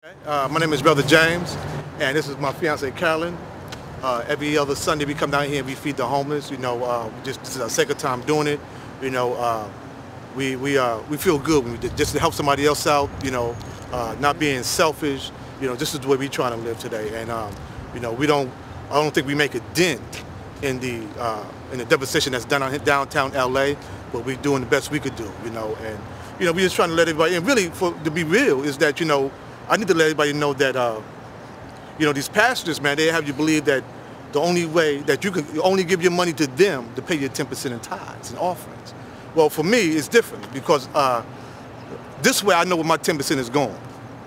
My name is Brotha James, and this is my fiance Carolyn. Every other Sunday we come down here and we feed the homeless. This is our second time doing it. We feel good when we just to help somebody else out. Not being selfish. This is the way we're trying to live today. And I don't think we make a dent in the devastation that's done on downtown LA, but we're doing the best we could do. And we're just trying to let everybody. And really, to be real, is that I need to let everybody know that, these pastors, man, they have you believe that the only way that you can only give your money to them to pay your 10% in tithes and offerings. Well, for me, it's different because this way I know where my 10% is going.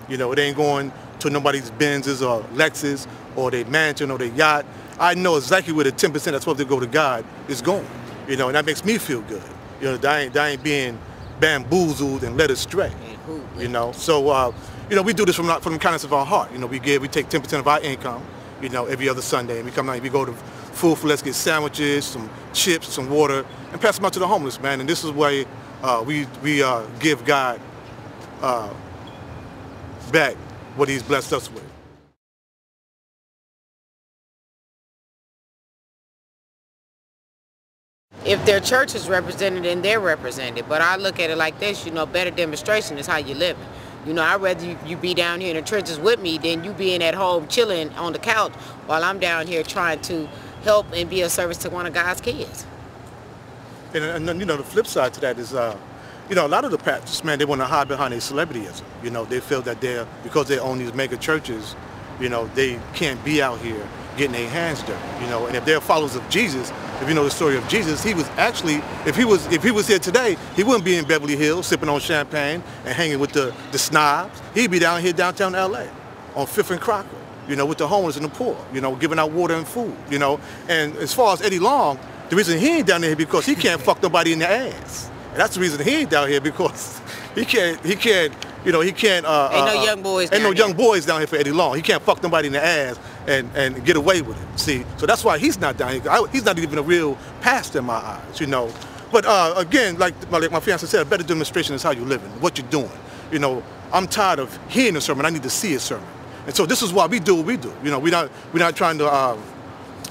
It ain't going to nobody's Benzes or Lexus or their mansion or their yacht. I know exactly where the 10% that's supposed to go to God is going. And that makes me feel good. That ain't being bamboozled and led astray. So. We do this from the kindness of our heart. We take 10% of our income, every other Sunday, and we come down and we go to Food for Less, get sandwiches, some chips, some water, and pass them out to the homeless, man. And this is why we give God back what He's blessed us with. If their church is represented, then they're represented. But I look at it like this, better demonstration is how you live. I'd rather you be down here in the trenches with me than you being at home chilling on the couch while I'm down here trying to help and be a service to one of God's kids. And the flip side to that is, a lot of the pastors, man, they want to hide behind their celebrityism. They feel that because they own these mega churches, they can't be out here getting their hands dirty. And if they're followers of Jesus, if you know the story of Jesus, he was actually, if he was here today, he wouldn't be in Beverly Hills sipping on champagne and hanging with the snobs. He'd be down here downtown LA on 5th and Crocker, with the homeless and the poor, giving out water and food, And as far as Eddie Long, the reason he ain't down there is because he can't fuck nobody in the ass. And that's the reason he ain't down here, because he can't. Ain't no young boys. Ain't no young boys down here for Eddie Long. He can't fuck nobody in the ass and get away with it. See, so that's why he's not down here. He's not even a real pastor in my eyes. But again, like my fiance said, a better demonstration is how you're living, what you're doing. I'm tired of hearing a sermon. I need to see a sermon. And so this is why we do what we do. We're not trying to.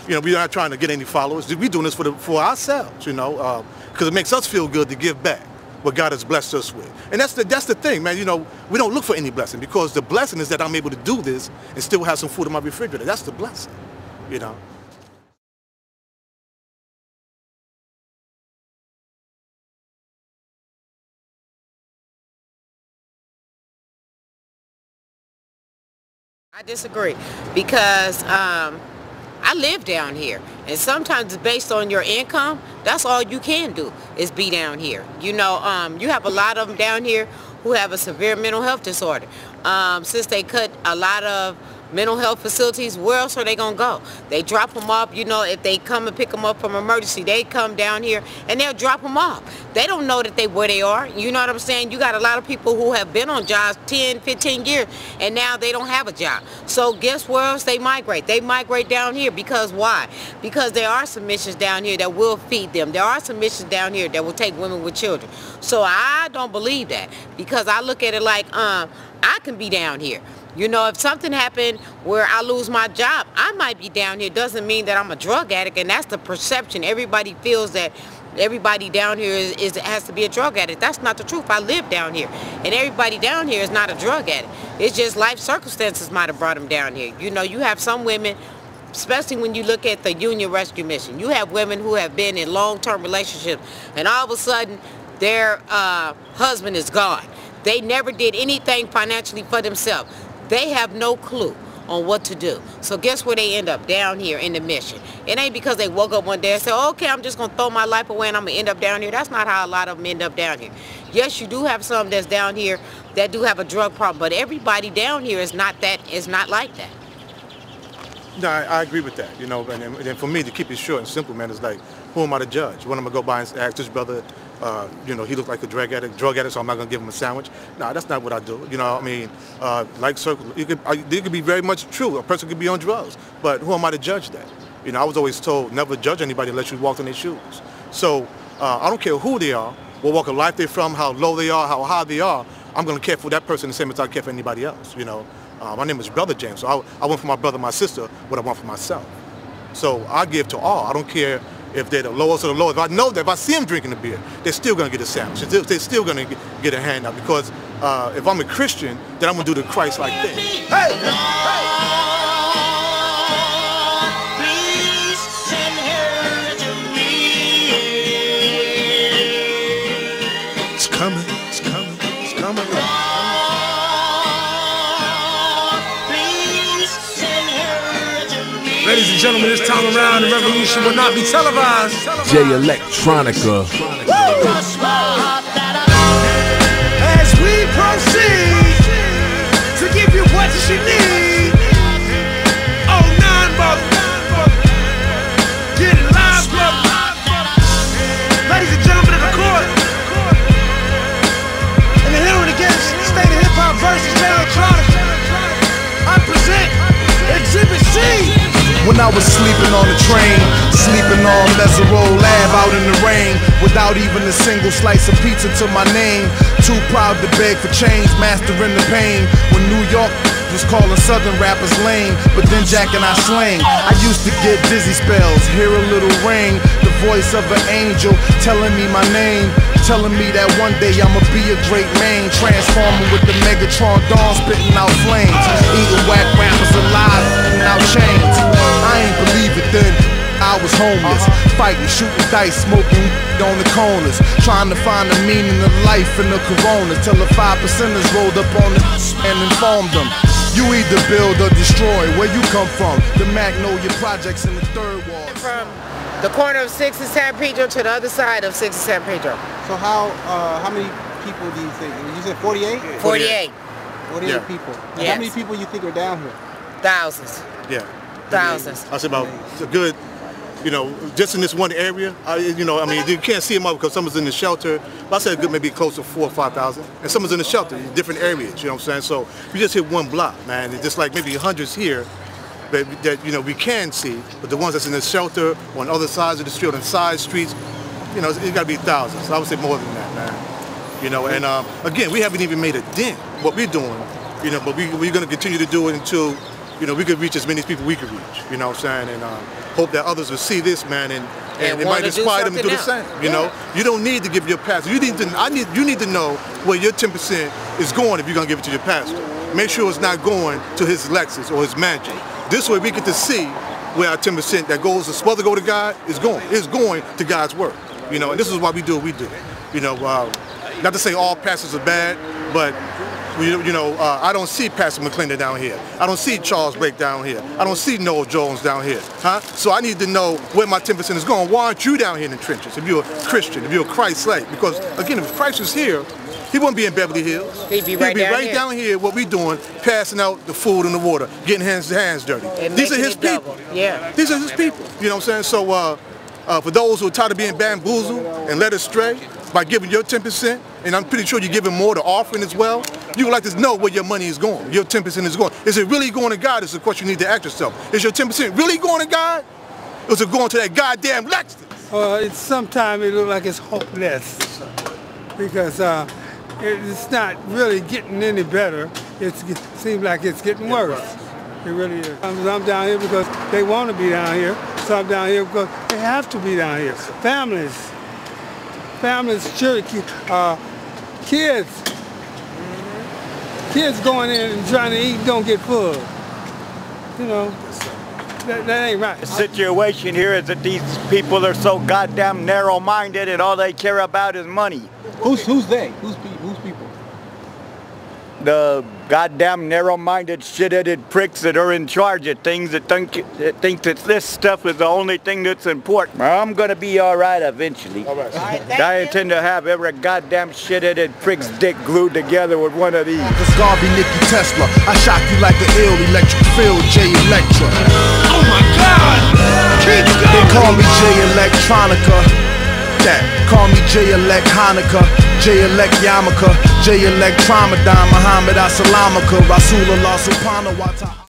We're not trying to get any followers. We're doing this for ourselves. Because it makes us feel good to give back what God has blessed us with. And that's the thing, man. We don't look for any blessing, because the blessing is that I'm able to do this and still have some food in my refrigerator. That's the blessing, I disagree, because I live down here, and sometimes based on your income, that's all you can do is be down here. You have a lot of them down here who have a severe mental health disorder. Since they cut a lot of mental health facilities, where else are they gonna go? They drop them off. If they come and pick them up from emergency, they come down here and they'll drop them off. They don't know where they are. You know what I'm saying? You got a lot of people who have been on jobs 10, 15 years, and now they don't have a job. So guess where else they migrate? They migrate down here. Because why? Because there are some missions down here that will feed them. There are some missions down here that will take women with children. So I don't believe that, because I look at it like I can be down here. If something happened where I lose my job, I might be down here. Doesn't mean that I'm a drug addict, and that's the perception. Everybody feels that everybody down here has to be a drug addict. That's not the truth. I live down here, and everybody down here is not a drug addict. It's just life circumstances might have brought them down here. You have some women, especially when you look at the Union Rescue Mission, you have women who have been in long-term relationships, and all of a sudden their husband is gone. They never did anything financially for themselves. They have no clue on what to do. So guess where they end up? Down here in the mission. It ain't because they woke up one day and said, okay, I'm just going to throw my life away and I'm going to end up down here. That's not how a lot of them end up down here. Yes, you do have some that's down here that do have a drug problem, but everybody down here is not like that. No, I agree with that, and for me, to keep it short and simple, man, it's like, who am I to judge? When I'm going to go by and ask this brother, he looked like a drug addict, so I'm not going to give him a sandwich? No, that's not what I do. Like circles, it could be very much true. A person could be on drugs, but who am I to judge that? I was always told, never judge anybody unless you walk in their shoes. So I don't care who they are, what walk of life they're from, how low they are, how high they are. I'm going to care for that person the same as I care for anybody else, My name is Brotha James. So I want for my brother, my sister, what I want for myself. So I give to all. I don't care if they're the lowest or the lowest. If I know that if I see them drinking the beer, they're still going to get a sandwich. They're still going to get a handout, because if I'm a Christian, then I'm going to do the Christ-like thing. Hey! It's coming, it's coming, it's coming. Ladies and gentlemen, this time around, the revolution will not be televised. J Electronica. As we proceed to give you what you need. Oh, 9 brother. Get it live, brother. Ladies and gentlemen of the court. And the hearing against State of Hip Hop versus J Electronica, I present Exhibit C. When I was sleeping on the train, sleeping on Mesero Lab out in the rain, without even a single slice of pizza to my name, too proud to beg for change, mastering the pain. When New York was calling Southern rappers lame, but then Jack and I slang. I used to get dizzy spells, hear a little ring, the voice of an angel telling me my name, telling me that one day I'ma be a great man, transforming with the Megatron Dawn, spitting out flames, eating whack rappers alive, and out chains. I ain't believe it then, I was homeless, fighting, shooting dice, smoking on the corners, trying to find the meaning of life in the corona, till the 5%ers rolled up on the and informed them, you either build or destroy. Where you come from? The Magnolia Projects in the 3rd ward. From the corner of 6th and San Pedro to the other side of 6th and San Pedro. So how many people do you think? You said 48? 48. 48 Yeah. people. Yes. How many people you think are down here? Thousands. Yeah. Thousands. I said about a good, just in this one area, you can't see them all because someone's in the shelter. But I said a good maybe close to 4,000 or 5,000. And someone's in the shelter in different areas, you know what I'm saying? So we just hit one block, man. It's just like maybe hundreds here that we can see, but the ones that's in the shelter on other sides of the street, on side streets, it's got to be thousands. I would say more than that, man. And again, we haven't even made a dent what we're doing, but we're going to continue to do it until we could reach as many people we could reach, you know what I'm saying, and hope that others will see this, man, and it might inspire them to do the same, You don't need to give your pastor, you need to know where your 10% is going if you're going to give it to your pastor. Make sure it's not going to his Lexus or his mansion. This way we get to see where our 10% that goes, is supposed to go to God, is going. It's going to God's work, and this is why we do what we do. Not to say all pastors are bad, but I don't see Pastor McClendon down here. I don't see Charles Blake down here. I don't see Noel Jones down here. So I need to know where my 10% is going. Why aren't you down here in the trenches if you're a Christian, if you're a Christ-like? Because, again, if Christ was here, he wouldn't be in Beverly Hills. He'd be right down here, what we doing, passing out the food and the water, getting hands dirty. These are his people. Yeah. These are his people. You know what I'm saying? So for those who are tired of being bamboozled and led astray by giving your 10%, and I'm pretty sure you're giving more to offering as well, you would like to know where your money is going, your 10% is going. Is it really going to God? Is the question you need to ask yourself. Is your 10% really going to God? Or is it going to that goddamn Lexus? Sometimes it looks like it's hopeless because it's not really getting any better. It seems like it's getting worse. It really is. I'm down here because they want to be down here. So I'm down here because they have to be down here. Families, children, kids. Kids going in and trying to eat don't get full. That ain't right. The situation here is that these people are so goddamn narrow-minded and all they care about is money. Who's they? Who's people? The goddamn narrow-minded, shit-headed pricks that are in charge of things that think that this stuff is the only thing that's important. I'm gonna be all right eventually. All right. I intend to have every goddamn shit-headed prick's dick glued together with one of these. This Garvey, Nicky Tesla, I shock you like an ill electric field, J Electra. Oh my God! Keep going! They call me J Electronica. Call me J Elect Hanukkah, J Elect Yarmulke, J Elect Tramadon, Muhammad Assalamaka, Rasulullah Subhanahu wa Ta'ala.